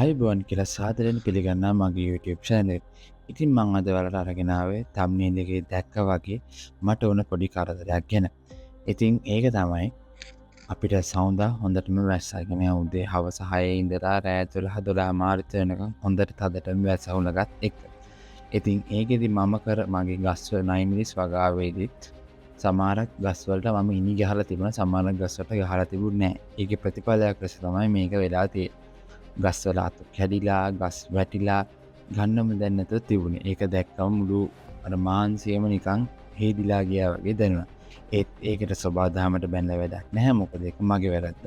ආයුබෝවන් කියලා සාදරයෙන් පිළිගන්නවා මගේ YouTube channel එක. ඉතින් මම අද ඔයාලට අරගෙන ආවේ thumbnail එකේ දැක්කා වගේ මට උන පොඩි කරදරයක් ගැන. ඉතින් ඒක තමයි අපිට සවුන්දා හොඳටම වැස්සගෙන උදේ හවස 6 ඉඳලා රෑ 12 මාර්තු වෙනකම් හොඳට තදටම වැස්සුණගත් එක. ඉතින් ඒකෙදි මගේ ගස්වල 9 මිනිස් වගාවේදීත් සමහරක් ගස්වලට මම ඉනි ගහලා තිබුණා, සමහරක් ගස්වලට ගහලා තිබුණේ නැහැ. ඒකේ ප්‍රතිඵලයක් ලෙස තමයි මේක වෙලා තියෙන්නේ. ගස්වල අතු කැඩිලා, ගස් වැටිලා ගන්නම දැන් නැතුව තිබුණේ. ඒක දැක්කම මුළු අර මාංශයම නිකන් හේදිලා ගියා වගේ දැනුණා. ඒකට සබාධාමට බැලලා වැඩක් නැහැ. මොකද ඒක මගේ වැරද්ද.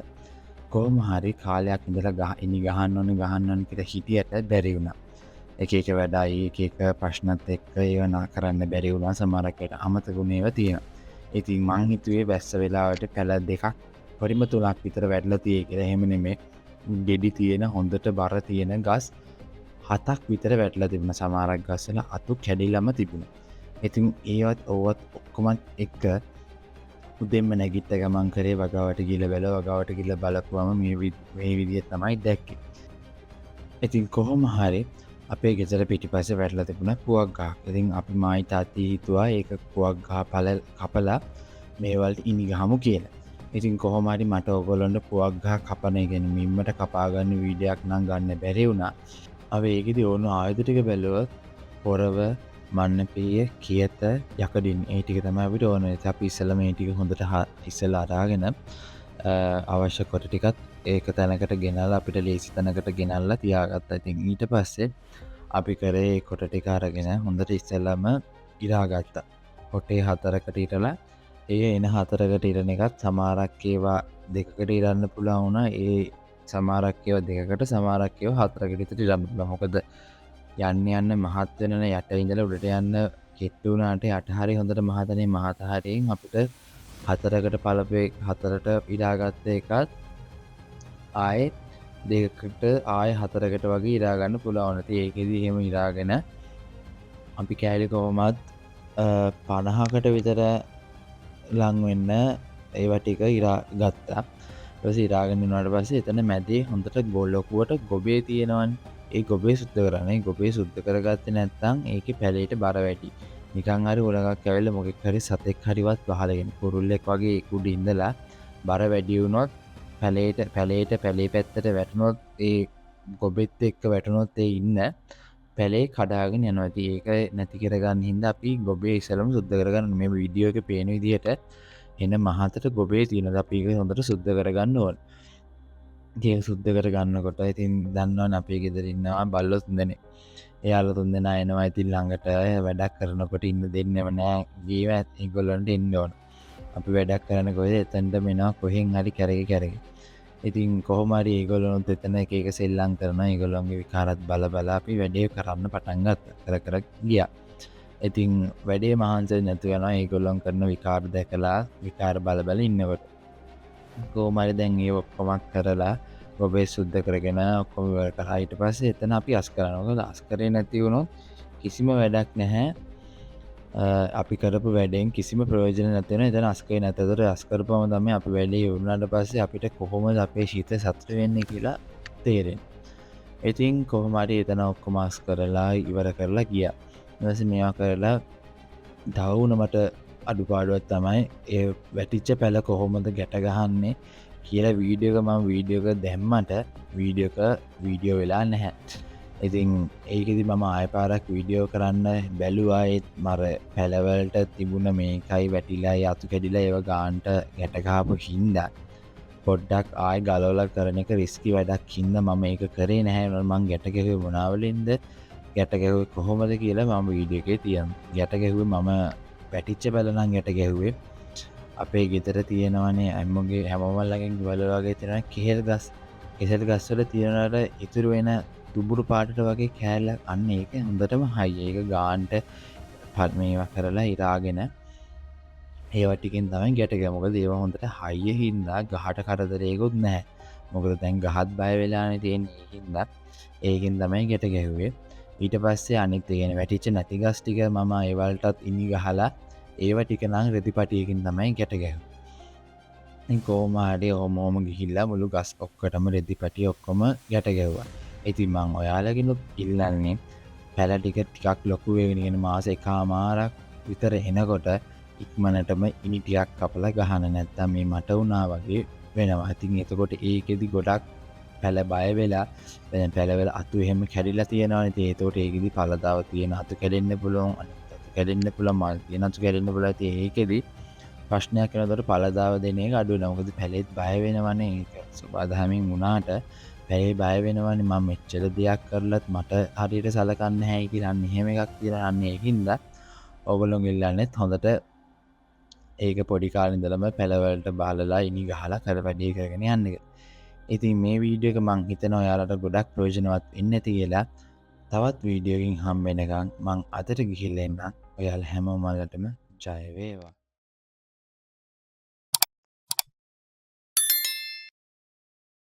කොහොම හරි කාලයක් ඉඳලා ඉනි ගහන්න ඕනේ කියලා හිතියට බැරි වුණා. එක එක වැඩයි, එක එක ප්‍රශ්නත් එක්ක ඒව කරන්න බැරි වුණා. සමහරක් ඒවා අමතකුනේ ඒවා තියෙනවා. ඉතින් මං හිතුවේ වැස්ස වෙලාවට පැල දෙකක් පරිම 3ක් විතර වැටලා තියෙයි කියලා. එහෙම නෙමෙයි. ගෙඩි තියෙන හොඳට බර තියෙන ගස් 7ක් විතර වැටලා තිබුණා. සමහරක් ගස්වල අතු කැඩිලාම තිබුණා. ඉතින් ඒවත් ඔක්කොම එක්ක උදෙන්ම නැගිට ගමන් කරේ වගාවට ගිහලා බැලුවා. වගාවට ගිහලා බලපුවම මේ විදිය තමයි දැක්කේ. ඉතින් කොහොම හරි අපේ ගෙදර පිටිපස්සේ වැටලා තිබුණා පුවක් ගහක්. ඉතින් අපි මායි තාත්ති හිතුවා ඒක පුවක් ගහ කපලා මේවලට ඉනි ගහමු කියලා. ඉතින් කොහොම හරි මට ඔයගොල්ලන්ට පුවක් ගහ කපන එක මිම්මට කපා ගන්න වීඩියෝක් නම් ගන්න බැරි වුණා. අපි ඒකෙදි ඕන ආයුධ ටික බැලුවොත් පොරව, මන්නපිය, කියත, යකඩින් ඒ ටික තමයි අපිට ඕන. ඉතින් අපි ඉස්සෙල්ලා මේ ටික හොඳට ඉස්සෙල්ලා අරගෙන අවශ්‍ය කොට ටිකත් ඒක තැනකට ගෙනල්ලා අපිට ලේසි තැනකට ගෙනල්ලා තියාගත්තා. ඉතින් ඊට පස්සේ අපි කරේ කොට ටික අරගෙන හොඳට ඉස්සෙල්ලාම ඉරාගත්තා. කොටේ 4කට ඉරලා ඒ එන 4කට ඉරන එකත් සමහරක් ඒවා 2කට ඉරන්න පුළුවන් වුණා. ඒ සමහරක් ඒවා 2කට, සමහරක් ඒවා 4කට විතර ඉරන්න පුළුවන්. මොකද යන්න මහත් වෙනන යට ඉඳලා උඩට යන්න කෙට්ටු වුණාට යට හරිය හොඳට මහතනේ මහත හරියෙන් අපිට 4කට පළපේ 4ට ඉරාගත්ත එකත් ආයේ 2කට ආයේ 4කට වගේ ඉරා ගන්න පුළුවන්. ඉතින් ඒකෙදි එහෙම ඉරාගෙන අපි කෑලි කොහොමත් 50කට විතර ලං වෙන්න ඒවා ටික ඉරා ගත්තා. ඊට පස්සේ ඉරාගෙන ඉන්නාට පස්සේ එතන මැදේ හොඳට ලොකුවට ගොබේ තියෙනවනේ. ඒ ගොබේ සුද්ධ කරන්නේ. ගොබේ සුද්ධ කරගත්තේ නැත්නම් ඒකේ පැලේට බර වැටි. නිකන් හරි උලඟක් ඇවිල්ලා මොකෙක් හරි සතෙක් හරිවත් වහලගෙන කුරුල්ලෙක් වගේ කුඩි ඉඳලා බර වැඩි වුණොත් පැලේ පැත්තට වැටුණොත් ඒ ගොබෙත් එක්ක වැටුණොත් ඒ ඉන්න පැලේ කඩාගෙන යනවා. ඉතින් ඒක නැති කරගන්න හින්දා අපි ගොබේ ඉස්සලම සුද්ධ කරගන්න. මේ වීඩියෝ එකේ පේන විදිහට එන මහතට ගොබේ තියෙනවා. අපි ඒක හොඳට සුද්ධ කරගන්න ඕන. ඒක සුද්ධ කරගන්නකොට ඉතින් දන්නවනේ අපේ ගෙදර ඉන්නවා බල්ලෝ 3 දෙනෙක්. එයාලා 3 දෙනා එනවා. ඉතින් ළඟට වැඩක් කරනකොට ඉන්න දෙන්නෙම නෑ. ගියව ඒගොල්ලන්ට එන්න ඕන. අපි වැඩක් කරනකොට එතනට මෙනවා කොහෙන් හරි කැරගේ. ඉතින් කොහොම හරි ඒගොල්ලොනුත් එතන එක සෙල්ලම් කරනවා. ඒගොල්ලන්ගේ විකාරات බල අපි වැඩේ කරන්න පටන් ගත්තා. කර ගියා. ඉතින් වැඩේ මහන්සිය නැතු වෙනවා. ඒගොල්ලන් කරන විකාර දැකලා විකාර බල ඉන්නකොට කොහොම හරි දැන් ඒ ඔක්කොම කරලා ගොබේ සුද්ධ කරගෙන ඔක්කොම ඉවර කරලා ඊට පස්සේ එතන අපි අස් කරනවා. මොකද අස් කරේ නැති වුණොත් කිසිම වැඩක් නැහැ. අපි කරපු වැඩෙන් කිසිම ප්‍රයෝජන නැති වෙනවා. එතන අස් කරේ නැත. ඒතර අස් කරපුවම තමයි අපි වැඩේ වුණාට පස්සේ අපිට කොහොමද අපේ ශීත සතුට වෙන්නේ කියලා තේරෙන්නේ. ඉතින් කොහොම හරි එතන ඔක්කොම අස් කරලා ඉවර කරලා ගියා. ඊට පස්සේ මේවා කරලා තව වුණමට අඩුපාඩුවක් තමයි ඒ වැටිච්ච පැල කොහොමද ගැට ගහන්නේ කියලා වීඩියෝ එක දැම්මට වීඩියෝ වෙලා නැහැ. ඉතින් ඒකෙදි මම ආයෙ පාරක් වීඩියෝ කරන්න බැලුවා. ඒත් මර පැලවලට තිබුණ මේකයි වැටිලා යතු කැඩිලා ඒව ගානට ගැට ගහපු හින්දා පොඩ්ඩක් ආයෙ ගලවලා කරන එක රිස්කි වැඩක් හින්දා මම ඒක කරේ නැහැ. මම ගැට ගැහුවේ මොනවලින්ද ගැට ගැහුවේ කොහොමද කියලා මම වීඩියෝ එකේ තියනවා. ගැට ගැහුවේ මම පැටිච්ච පැලනම් ගැට ගැහුවේ අපේ ගෙදර තියෙනවනේ හැමෝම ළඟින් වල වගේ තියෙන කෙහෙල් ගස් වල තියෙනවට ඉතුරු වෙන දුඹුරු පාටට වගේ කෑල්ලක් අන්න ඒක හොඳටම හයි. ඒක ගානට මේවා කරලා ඉරාගෙන ඒවා ටිකෙන් තමයි ගැට ගැහුවේ. මොකද ඒවා හොඳට හයිය හින්දා ගහට කරදරයක්වත් නැහැ. මොකද දැන් ගහත් බය වෙලානේ තියෙන්නේ. හින්දා ඒකෙන් තමයි ගැට ගැහුවේ. ඊට පස්සේ අනිත් තියෙන වැටිච්ච නැති ගස් ටික මම ඒ වලටත් ඉනි ගහලා ඒව ටික නම් රෙදිපටියකින් තමයි ගැට ගැහුවේ. ඉතින් කොහොම හරි ඔහොම ගිහිල්ලා මුළු ගස් ඔක්කොටම රෙදිපටිය ඔක්කොම ගැට ගැහුවා. ඉතින් මං ඔයාලගෙනුත් ඉල්ලන්නේ පැල ටිකක් ලොකු වෙගෙනගෙන මාස එකහමාරක් විතර එනකොට ඉක්මනටම ඉනි ටිකක් කපලා ගහන්න, නැත්තම් මේ මට වුණා වගේ වෙනවා. ඉතින් එතකොට ඒකෙදි ගොඩක් පැල බය වෙලා දැන් පැලවල අතු එහෙම කැඩිලා තියෙනවානේ. ඉතින් ඒතකොට ඒකෙදි පළදාව තියෙන අතු කැඩෙන්න පුළුවන්, අනිත් අතු කැඩෙන්න පුළුවන්, මල් තියෙන අතු කැඩෙන්න පුළුවන්. ඉතින් ඒකෙදි ප්‍රශ්නයක් වෙනකොට පළදාව දෙන එක අඩු වෙනවා. මොකද පැලෙත් බය වෙනවනේ. ඒක සබාදහමින් වුණාට පැලේ බය වෙනවනේ. මම මෙච්චර දෙයක් කරලත් මට හරියට සලකන්නේ නැහැ කියලා අන්න එහෙම එකක් කියලා අන්න ඒකින්ද ඕගොල්ලෝ ඉල්ලන්නේත් හොඳට ඒක පොඩි කාලේ ඉඳලම පැලවලට බලලා ඉනි ගහලා කර වැඩේ කරගෙන යන්න එක. ඉතින් මේ වීඩියෝ එක මං හිතනවා ඔයාලට ගොඩක් ප්‍රයෝජනවත් වෙන්න ඇති කියලා. තවත් වීඩියෝ එකකින් හම්බ වෙනකන් මං අදට ගිහිල්ලා එන්නම්. ඔයාලා හැමෝමලටම ජය වේවා.